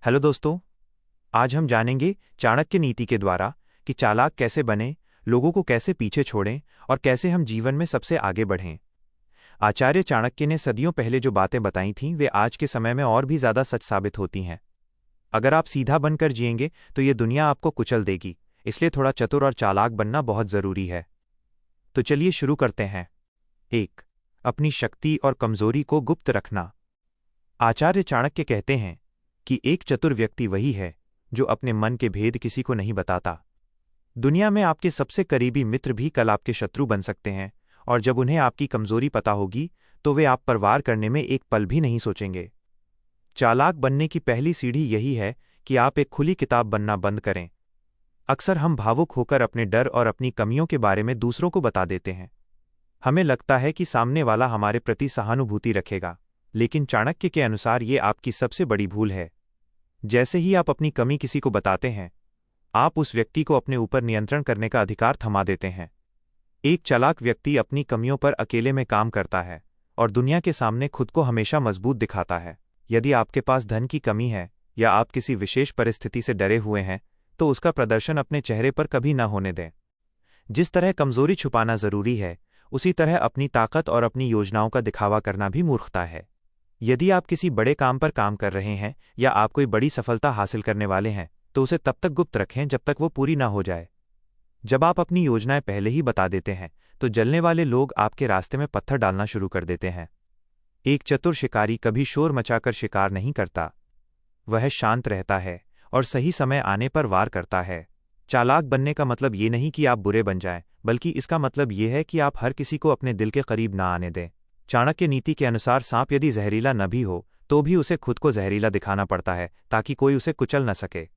Hello दोस्तों। आज हम जानेंगे चाणक्य नीति के द्वारा कि चालाक कैसे बने, लोगों को कैसे पीछे छोड़ें और कैसे हम जीवन में सबसे आगे बढ़ें। आचार्य चाणक्य ने सदियों पहले जो बातें बताई थीं वे आज के समय में और भी ज़्यादा सच साबित होती हैं। अगर आप सीधा बनकर जिएंगे तो ये दुनिया आपको कुचल देगी, इसलिए थोड़ा चतुर और चालाक बनना बहुत ज़रूरी है। तो चलिए शुरू करते हैं। 1. अपनी शक्ति और कमज़ोरी को गुप्त रखना। आचार्य चाणक्य कहते हैं कि एक चतुर व्यक्ति वही है जो अपने मन के भेद किसी को नहीं बताता। दुनिया में आपके सबसे करीबी मित्र भी कल आपके शत्रु बन सकते हैं, और जब उन्हें आपकी कमजोरी पता होगी तो वे आप पर वार करने में एक पल भी नहीं सोचेंगे। चालाक बनने की पहली सीढ़ी यही है कि आप एक खुली किताब बनना बंद करें। अक्सर हम भावुक होकर अपने डर और अपनी कमियों के बारे में दूसरों को बता देते हैं। हमें लगता है कि सामने वाला हमारे प्रति सहानुभूति रखेगा, लेकिन चाणक्य के अनुसार ये आपकी सबसे बड़ी भूल है। जैसे ही आप अपनी कमी किसी को बताते हैं, आप उस व्यक्ति को अपने ऊपर नियंत्रण करने का अधिकार थमा देते हैं। एक चालाक व्यक्ति अपनी कमियों पर अकेले में काम करता है और दुनिया के सामने खुद को हमेशा मजबूत दिखाता है। यदि आपके पास धन की कमी है या आप किसी विशेष परिस्थिति से डरे हुए हैं, तो उसका प्रदर्शन अपने चेहरे पर कभी न होने दें। जिस तरह कमजोरी छुपाना जरूरी है, उसी तरह अपनी ताकत और अपनी योजनाओं का दिखावा करना भी मूर्खता है। यदि आप किसी बड़े काम पर काम कर रहे हैं या आप कोई बड़ी सफलता हासिल करने वाले हैं, तो उसे तब तक गुप्त रखें जब तक वो पूरी ना हो जाए। जब आप अपनी योजनाएं पहले ही बता देते हैं, तो जलने वाले लोग आपके रास्ते में पत्थर डालना शुरू कर देते हैं। एक चतुर शिकारी कभी शोर मचाकर शिकार नहीं करता। वह शांत रहता है और सही समय आने पर वार करता है। चालाक बनने का मतलब ये नहीं कि आप बुरे बन जाएं, बल्कि इसका मतलब ये है कि आप हर किसी को अपने दिल के करीब ना आने दें। चाणक्य नीति के अनुसार सांप यदि जहरीला न भी हो तो भी उसे खुद को जहरीला दिखाना पड़ता है ताकि कोई उसे कुचल न सके।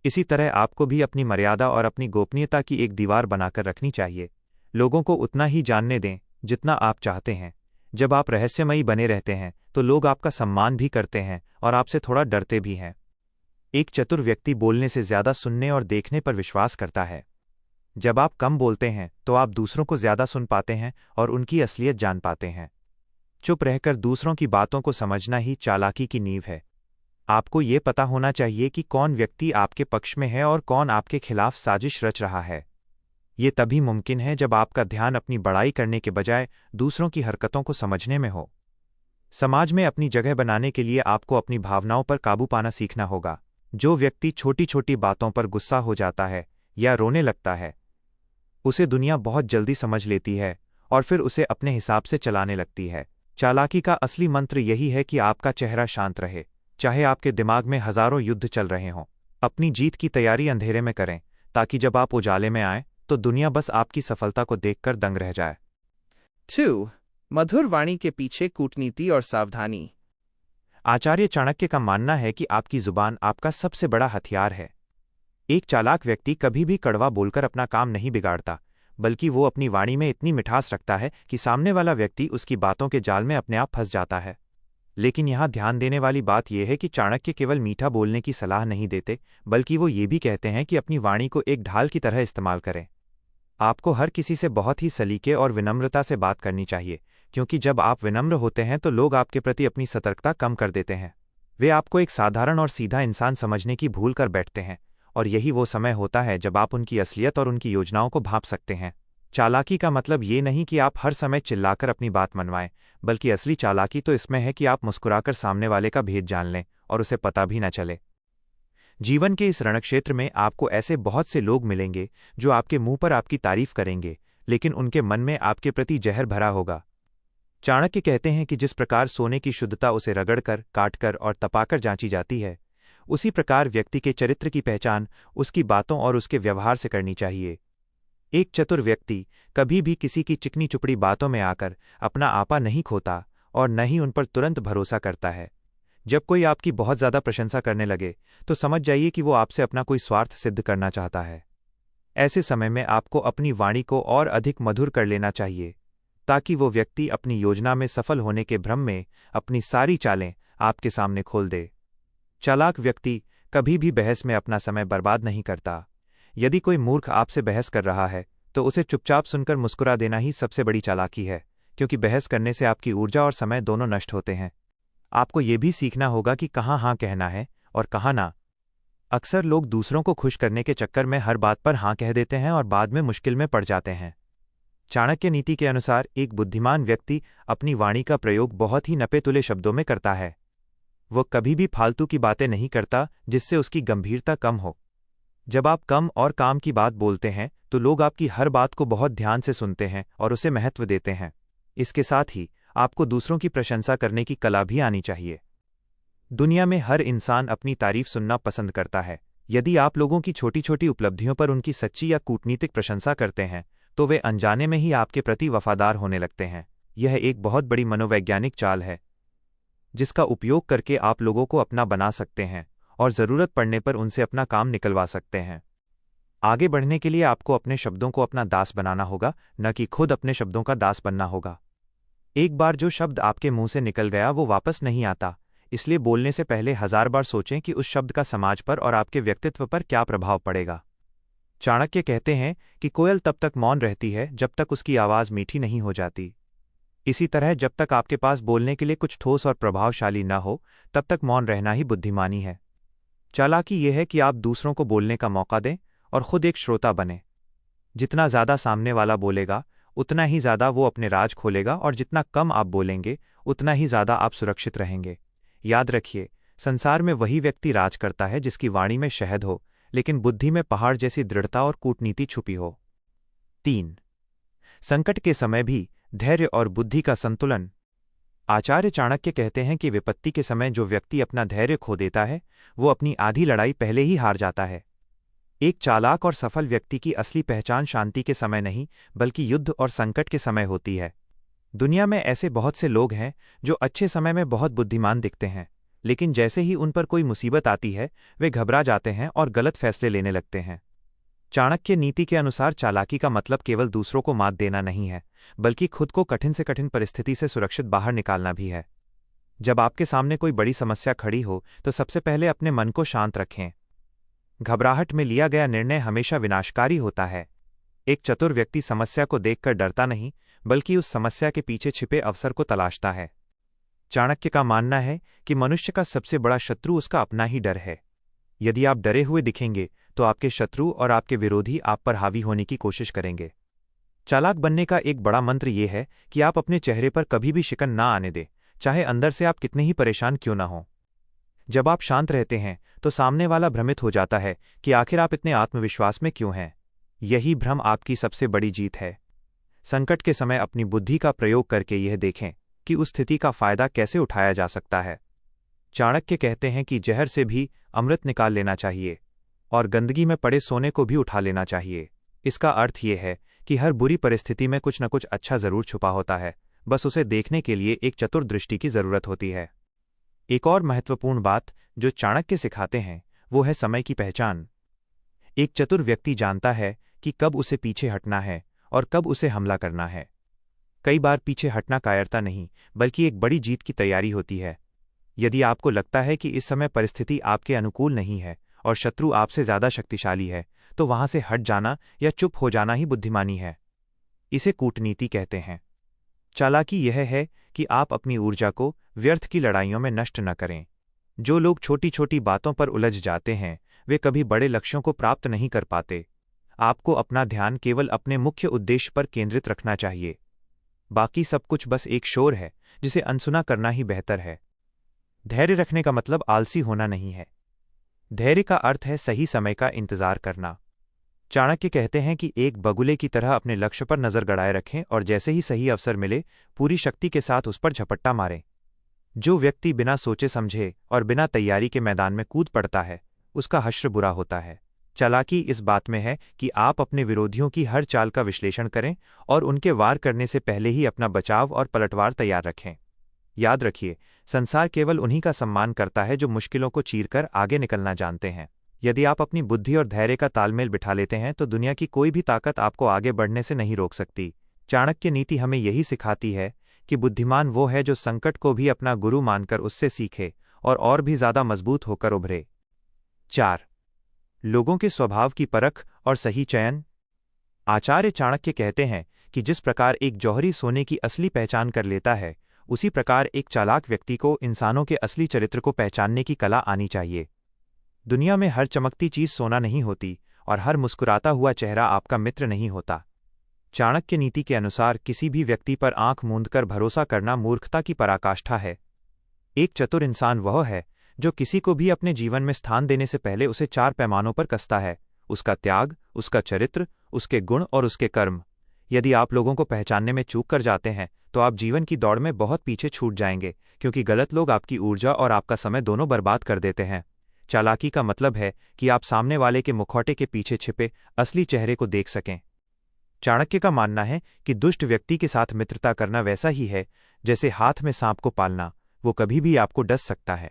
इसी तरह आपको भी अपनी मर्यादा और अपनी गोपनीयता की एक दीवार बनाकर रखनी चाहिए। लोगों को उतना ही जानने दें जितना आप चाहते हैं। जब आप रहस्यमयी बने रहते हैं तो लोग आपका सम्मान भी करते हैं और आपसे थोड़ा डरते भी हैं। एक चतुर व्यक्ति बोलने से ज्यादा सुनने और देखने पर विश्वास करता है। जब आप कम बोलते हैं तो आप दूसरों को ज्यादा सुन पाते हैं और उनकी असलियत जान पाते हैं। चुप रहकर दूसरों की बातों को समझना ही चालाकी की नींव है। आपको ये पता होना चाहिए कि कौन व्यक्ति आपके पक्ष में है और कौन आपके खिलाफ साजिश रच रहा है। ये तभी मुमकिन है जब आपका ध्यान अपनी बड़ाई करने के बजाय दूसरों की हरकतों को समझने में हो। समाज में अपनी जगह बनाने के लिए आपको अपनी भावनाओं पर काबू पाना सीखना होगा। जो व्यक्ति छोटी छोटी बातों पर गुस्सा हो जाता है या रोने लगता है, उसे दुनिया बहुत जल्दी समझ लेती है और फिर उसे अपने हिसाब से चलाने लगती है। चालाकी का असली मंत्र यही है कि आपका चेहरा शांत रहे, चाहे आपके दिमाग में हजारों युद्ध चल रहे हों। अपनी जीत की तैयारी अंधेरे में करें, ताकि जब आप उजाले में आएं तो दुनिया बस आपकी सफलता को देखकर दंग रह जाए। 2. मधुर वाणी के पीछे कूटनीति और सावधानी। आचार्य चाणक्य का मानना है कि आपकी जुबान आपका सबसे बड़ा हथियार है। एक चालाक व्यक्ति कभी भी कड़वा बोलकर अपना काम नहीं बिगाड़ता, बल्कि वो अपनी वाणी में इतनी मिठास रखता है कि सामने वाला व्यक्ति उसकी बातों के जाल में अपने आप फंस जाता है। लेकिन यहाँ ध्यान देने वाली बात यह है कि चाणक्य केवल मीठा बोलने की सलाह नहीं देते, बल्कि वो ये भी कहते हैं कि अपनी वाणी को एक ढाल की तरह इस्तेमाल करें। आपको हर किसी से बहुत ही सलीके और विनम्रता से बात करनी चाहिए, क्योंकि जब आप विनम्र होते हैं तो लोग आपके प्रति अपनी सतर्कता कम कर देते हैं। वे आपको एक साधारण और सीधा इंसान समझने की भूल कर बैठते हैं, और यही वो समय होता है जब आप उनकी असलियत और उनकी योजनाओं को भांप सकते हैं। चालाकी का मतलब ये नहीं कि आप हर समय चिल्लाकर अपनी बात मनवाएं, बल्कि असली चालाकी तो इसमें है कि आप मुस्कुराकर सामने वाले का भेद जान लें और उसे पता भी न चले। जीवन के इस रणक्षेत्र में आपको ऐसे बहुत से लोग मिलेंगे जो आपके मुंह पर आपकी तारीफ करेंगे, लेकिन उनके मन में आपके प्रति जहर भरा होगा। चाणक्य कहते हैं कि जिस प्रकार सोने की शुद्धता उसे रगड़कर, काटकर और तपाकर जांची जाती है, उसी प्रकार व्यक्ति के चरित्र की पहचान उसकी बातों और उसके व्यवहार से करनी चाहिए। एक चतुर व्यक्ति कभी भी किसी की चिकनी चुपड़ी बातों में आकर अपना आपा नहीं खोता और न ही उन पर तुरंत भरोसा करता है। जब कोई आपकी बहुत ज्यादा प्रशंसा करने लगे तो समझ जाइए कि वो आपसे अपना कोई स्वार्थ सिद्ध करना चाहता है। ऐसे समय में आपको अपनी वाणी को और अधिक मधुर कर लेना चाहिए, ताकि वो व्यक्ति अपनी योजना में सफल होने के भ्रम में अपनी सारी चालें आपके सामने खोल दे। चालाक व्यक्ति कभी भी बहस में अपना समय बर्बाद नहीं करता। यदि कोई मूर्ख आपसे बहस कर रहा है तो उसे चुपचाप सुनकर मुस्कुरा देना ही सबसे बड़ी चालाकी है, क्योंकि बहस करने से आपकी ऊर्जा और समय दोनों नष्ट होते हैं। आपको ये भी सीखना होगा कि कहाँ हाँ कहना है और कहा ना। अक्सर लोग दूसरों को खुश करने के चक्कर में हर बात पर हाँ कह देते हैं और बाद में मुश्किल में पड़ जाते हैं। चाणक्य नीति के अनुसार एक बुद्धिमान व्यक्ति अपनी वाणी का प्रयोग बहुत ही नपे-तुले शब्दों में करता है। वह कभी भी फालतू की बातें नहीं करता जिससे उसकी गंभीरता कम हो। जब आप कम और काम की बात बोलते हैं तो लोग आपकी हर बात को बहुत ध्यान से सुनते हैं और उसे महत्व देते हैं। इसके साथ ही आपको दूसरों की प्रशंसा करने की कला भी आनी चाहिए। दुनिया में हर इंसान अपनी तारीफ सुनना पसंद करता है। यदि आप लोगों की छोटी छोटी उपलब्धियों पर उनकी सच्ची या कूटनीतिक प्रशंसा करते हैं तो वे अनजाने में ही आपके प्रति वफादार होने लगते हैं। यह एक बहुत बड़ी मनोवैज्ञानिक चाल है जिसका उपयोग करके आप लोगों को अपना बना सकते हैं और ज़रूरत पड़ने पर उनसे अपना काम निकलवा सकते हैं। आगे बढ़ने के लिए आपको अपने शब्दों को अपना दास बनाना होगा, न कि खुद अपने शब्दों का दास बनना होगा। एक बार जो शब्द आपके मुंह से निकल गया वो वापस नहीं आता, इसलिए बोलने से पहले 1000 बार सोचें कि उस शब्द का समाज पर और आपके व्यक्तित्व पर क्या प्रभाव पड़ेगा। चाणक्य कहते हैं कि कोयल तब तक मौन रहती है जब तक उसकी आवाज़ मीठी नहीं हो जाती। इसी तरह जब तक आपके पास बोलने के लिए कुछ ठोस और प्रभावशाली न हो तब तक मौन रहना ही बुद्धिमानी है। चालाकी यह है कि आप दूसरों को बोलने का मौका दें और खुद एक श्रोता बने। जितना ज़्यादा सामने वाला बोलेगा उतना ही ज़्यादा वो अपने राज खोलेगा और जितना कम आप बोलेंगे उतना ही ज़्यादा आप सुरक्षित रहेंगे। याद रखिए, संसार में वही व्यक्ति राज करता है जिसकी वाणी में शहद हो लेकिन बुद्धि में पहाड़ जैसी दृढ़ता और कूटनीति छुपी हो। 3. संकट के समय भी धैर्य और बुद्धि का संतुलन। आचार्य चाणक्य कहते हैं कि विपत्ति के समय जो व्यक्ति अपना धैर्य खो देता है वो अपनी आधी लड़ाई पहले ही हार जाता है। एक चालाक और सफल व्यक्ति की असली पहचान शांति के समय नहीं बल्कि युद्ध और संकट के समय होती है। दुनिया में ऐसे बहुत से लोग हैं जो अच्छे समय में बहुत बुद्धिमान दिखते हैं, लेकिन जैसे ही उन पर कोई मुसीबत आती है वे घबरा जाते हैं और गलत फैसले लेने लगते हैं। चाणक्य नीति के अनुसार चालाकी का मतलब केवल दूसरों को मात देना नहीं है बल्कि खुद को कठिन से कठिन परिस्थिति से सुरक्षित बाहर निकालना भी है। जब आपके सामने कोई बड़ी समस्या खड़ी हो तो सबसे पहले अपने मन को शांत रखें। घबराहट में लिया गया निर्णय हमेशा विनाशकारी होता है। एक चतुर व्यक्ति समस्या को देखकर डरता नहीं बल्कि उस समस्या के पीछे छिपे अवसर को तलाशता है। चाणक्य का मानना है कि मनुष्य का सबसे बड़ा शत्रु उसका अपना ही डर है। यदि आप डरे हुए दिखेंगे तो आपके शत्रु और आपके विरोधी आप पर हावी होने की कोशिश करेंगे। चालाक बनने का एक बड़ा मंत्र यह है कि आप अपने चेहरे पर कभी भी शिकन ना आने दें, चाहे अंदर से आप कितने ही परेशान क्यों ना हों। जब आप शांत रहते हैं तो सामने वाला भ्रमित हो जाता है कि आखिर आप इतने आत्मविश्वास में क्यों हैं। यही भ्रम आपकी सबसे बड़ी जीत है। संकट के समय अपनी बुद्धि का प्रयोग करके यह देखें कि उस स्थिति का फायदा कैसे उठाया जा सकता है। चाणक्य कहते हैं कि जहर से भी अमृत निकाल लेना चाहिए और गंदगी में पड़े सोने को भी उठा लेना चाहिए। इसका अर्थ यह है कि हर बुरी परिस्थिति में कुछ न कुछ अच्छा जरूर छुपा होता है, बस उसे देखने के लिए एक चतुर दृष्टि की जरूरत होती है। एक और महत्वपूर्ण बात जो चाणक्य सिखाते हैं वो है समय की पहचान। एक चतुर व्यक्ति जानता है कि कब उसे पीछे हटना है और कब उसे हमला करना है। कई बार पीछे हटना कायरता नहीं बल्कि एक बड़ी जीत की तैयारी होती है। यदि आपको लगता है कि इस समय परिस्थिति आपके अनुकूल नहीं है और शत्रु आपसे ज्यादा शक्तिशाली है तो वहां से हट जाना या चुप हो जाना ही बुद्धिमानी है। इसे कूटनीति कहते हैं। चालाकी यह है कि आप अपनी ऊर्जा को व्यर्थ की लड़ाइयों में नष्ट न करें। जो लोग छोटी छोटी बातों पर उलझ जाते हैं वे कभी बड़े लक्ष्यों को प्राप्त नहीं कर पाते। आपको अपना ध्यान केवल अपने मुख्य उद्देश्य पर केंद्रित रखना चाहिए। बाकी सब कुछ बस एक शोर है जिसे अनसुना करना ही बेहतर है। धैर्य रखने का मतलब आलसी होना नहीं है। धैर्य का अर्थ है सही समय का इंतजार करना। चाणक्य कहते हैं कि एक बगुले की तरह अपने लक्ष्य पर नजर गड़ाए रखें और जैसे ही सही अवसर मिले पूरी शक्ति के साथ उस पर झपट्टा मारें। जो व्यक्ति बिना सोचे समझे और बिना तैयारी के मैदान में कूद पड़ता है उसका हश्र बुरा होता है। चालाकी इस बात में है कि आप अपने विरोधियों की हर चाल का विश्लेषण करें और उनके वार करने से पहले ही अपना बचाव और पलटवार तैयार रखें। याद रखिए, संसार केवल उन्हीं का सम्मान करता है जो मुश्किलों को चीरकर आगे निकलना जानते हैं। यदि आप अपनी बुद्धि और धैर्य का तालमेल बिठा लेते हैं तो दुनिया की कोई भी ताकत आपको आगे बढ़ने से नहीं रोक सकती। चाणक्य नीति हमें यही सिखाती है कि बुद्धिमान वो है जो संकट को भी अपना गुरु मानकर उससे सीखे और भी ज्यादा मजबूत होकर उभरे। 4. लोगों के स्वभाव की परख और सही चयन। आचार्य चाणक्य कहते हैं कि जिस प्रकार एक जौहरी सोने की असली पहचान कर लेता है उसी प्रकार एक चालाक व्यक्ति को इंसानों के असली चरित्र को पहचानने की कला आनी चाहिए। दुनिया में हर चमकती चीज सोना नहीं होती और हर मुस्कुराता हुआ चेहरा आपका मित्र नहीं होता। चाणक्य नीति के अनुसार किसी भी व्यक्ति पर आंख मूंदकर भरोसा करना मूर्खता की पराकाष्ठा है। एक चतुर इंसान वह है जो किसी को भी अपने जीवन में स्थान देने से पहले उसे 4 पैमानों पर कसता है: उसका त्याग, उसका चरित्र, उसके गुण और उसके कर्म। यदि आप लोगों को पहचानने में चूक कर जाते हैं तो आप जीवन की दौड़ में बहुत पीछे छूट जाएंगे, क्योंकि गलत लोग आपकी ऊर्जा और आपका समय दोनों बर्बाद कर देते हैं। चालाकी का मतलब है कि आप सामने वाले के मुखौटे के पीछे छिपे असली चेहरे को देख सकें। चाणक्य का मानना है कि दुष्ट व्यक्ति के साथ मित्रता करना वैसा ही है जैसे हाथ में सांप को पालना, वो कभी भी आपको डस सकता है।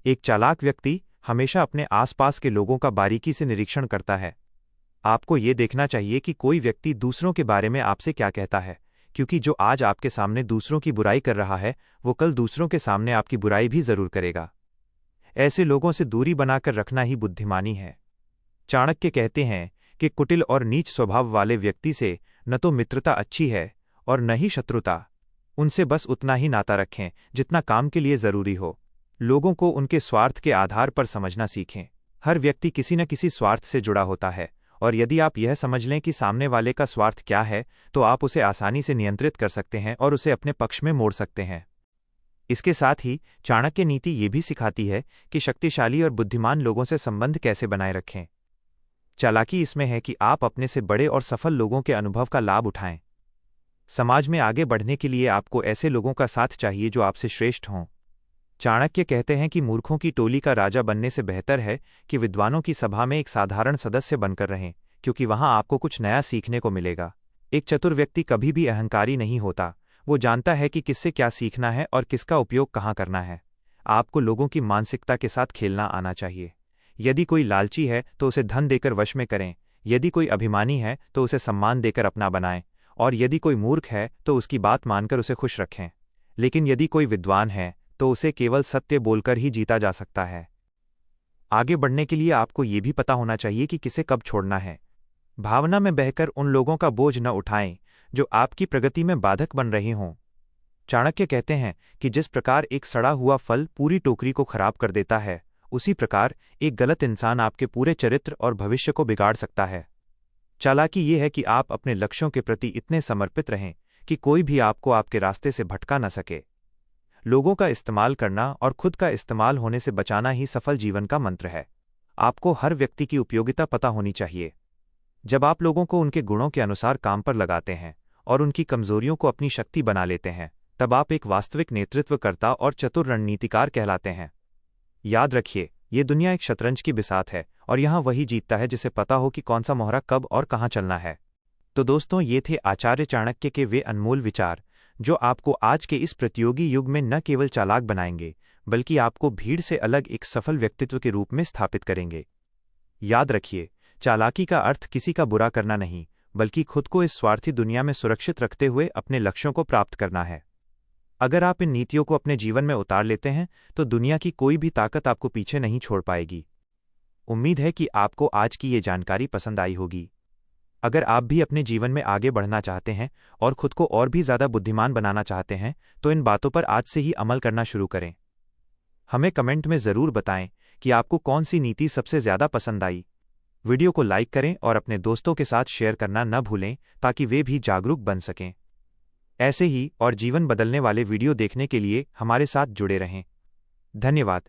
एक चालाक व्यक्ति हमेशा अपने आसपास के लोगों का बारीकी से निरीक्षण करता है। आपको ये देखना चाहिए कि कोई व्यक्ति दूसरों के बारे में आपसे क्या कहता है, क्योंकि जो आज आपके सामने दूसरों की बुराई कर रहा है वो कल दूसरों के सामने आपकी बुराई भी जरूर करेगा। ऐसे लोगों से दूरी बनाकर रखना ही बुद्धिमानी है। चाणक्य कहते हैं कि कुटिल और नीच स्वभाव वाले व्यक्ति से न तो मित्रता अच्छी है और न ही शत्रुता। उनसे बस उतना ही नाता रखें जितना काम के लिए जरूरी हो। लोगों को उनके स्वार्थ के आधार पर समझना सीखें। हर व्यक्ति किसी न किसी स्वार्थ से जुड़ा होता है, और यदि आप यह समझ लें कि सामने वाले का स्वार्थ क्या है तो आप उसे आसानी से नियंत्रित कर सकते हैं और उसे अपने पक्ष में मोड़ सकते हैं। इसके साथ ही चाणक्य नीति ये भी सिखाती है कि शक्तिशाली और बुद्धिमान लोगों से संबंध कैसे बनाए रखें। चालाकी इसमें है कि आप अपने से बड़े और सफल लोगों के अनुभव का लाभ उठाएं। समाज में आगे बढ़ने के लिए आपको ऐसे लोगों का साथ चाहिए जो आपसे श्रेष्ठ हों। चाणक्य कहते हैं कि मूर्खों की टोली का राजा बनने से बेहतर है कि विद्वानों की सभा में एक साधारण सदस्य बनकर रहें, क्योंकि वहां आपको कुछ नया सीखने को मिलेगा। एक चतुर व्यक्ति कभी भी अहंकारी नहीं होता, वो जानता है कि किससे क्या सीखना है और किसका उपयोग कहाँ करना है। आपको लोगों की मानसिकता के साथ खेलना आना चाहिए। यदि कोई लालची है तो उसे धन देकर वश में करें, यदि कोई अभिमानी है तो उसे सम्मान देकर अपना बनाएं, और यदि कोई मूर्ख है तो उसकी बात मानकर उसे खुश रखें। लेकिन यदि कोई विद्वान है तो उसे केवल सत्य बोलकर ही जीता जा सकता है। आगे बढ़ने के लिए आपको ये भी पता होना चाहिए कि किसे कब छोड़ना है। भावना में बहकर उन लोगों का बोझ न उठाएं जो आपकी प्रगति में बाधक बन रहे हों। चाणक्य कहते हैं कि जिस प्रकार एक सड़ा हुआ फल पूरी टोकरी को खराब कर देता है, उसी प्रकार एक गलत इंसान आपके पूरे चरित्र और भविष्य को बिगाड़ सकता है। चालाकी ये है कि आप अपने लक्ष्यों के प्रति इतने समर्पित रहें कि कोई भी आपको आपके रास्ते से भटका न सके। लोगों का इस्तेमाल करना और खुद का इस्तेमाल होने से बचाना ही सफल जीवन का मंत्र है। आपको हर व्यक्ति की उपयोगिता पता होनी चाहिए। जब आप लोगों को उनके गुणों के अनुसार काम पर लगाते हैं और उनकी कमजोरियों को अपनी शक्ति बना लेते हैं, तब आप एक वास्तविक नेतृत्वकर्ता और चतुर रणनीतिकार कहलाते हैं। याद रखिए, ये दुनिया एक शतरंज की बिसात है और यहाँ वही जीतता है जिसे पता हो कि कौन सा मोहरा कब और कहाँ चलना है। तो दोस्तों, ये थे आचार्य चाणक्य के वे अनमोल विचार जो आपको आज के इस प्रतियोगी युग में न केवल चालाक बनाएंगे बल्कि आपको भीड़ से अलग एक सफल व्यक्तित्व के रूप में स्थापित करेंगे। याद रखिए, चालाकी का अर्थ किसी का बुरा करना नहीं, बल्कि खुद को इस स्वार्थी दुनिया में सुरक्षित रखते हुए अपने लक्ष्यों को प्राप्त करना है। अगर आप इन नीतियों को अपने जीवन में उतार लेते हैं तो दुनिया की कोई भी ताकत आपको पीछे नहीं छोड़ पाएगी। उम्मीद है कि आपको आज की ये जानकारी पसंद आई होगी। अगर आप भी अपने जीवन में आगे बढ़ना चाहते हैं और खुद को और भी ज़्यादा बुद्धिमान बनाना चाहते हैं तो इन बातों पर आज से ही अमल करना शुरू करें। हमें कमेंट में ज़रूर बताएं कि आपको कौन सी नीति सबसे ज़्यादा पसंद आई। वीडियो को लाइक करें और अपने दोस्तों के साथ शेयर करना न भूलें ताकि वे भी जागरूक बन सकें। ऐसे ही और जीवन बदलने वाले वीडियो देखने के लिए हमारे साथ जुड़े रहें। धन्यवाद।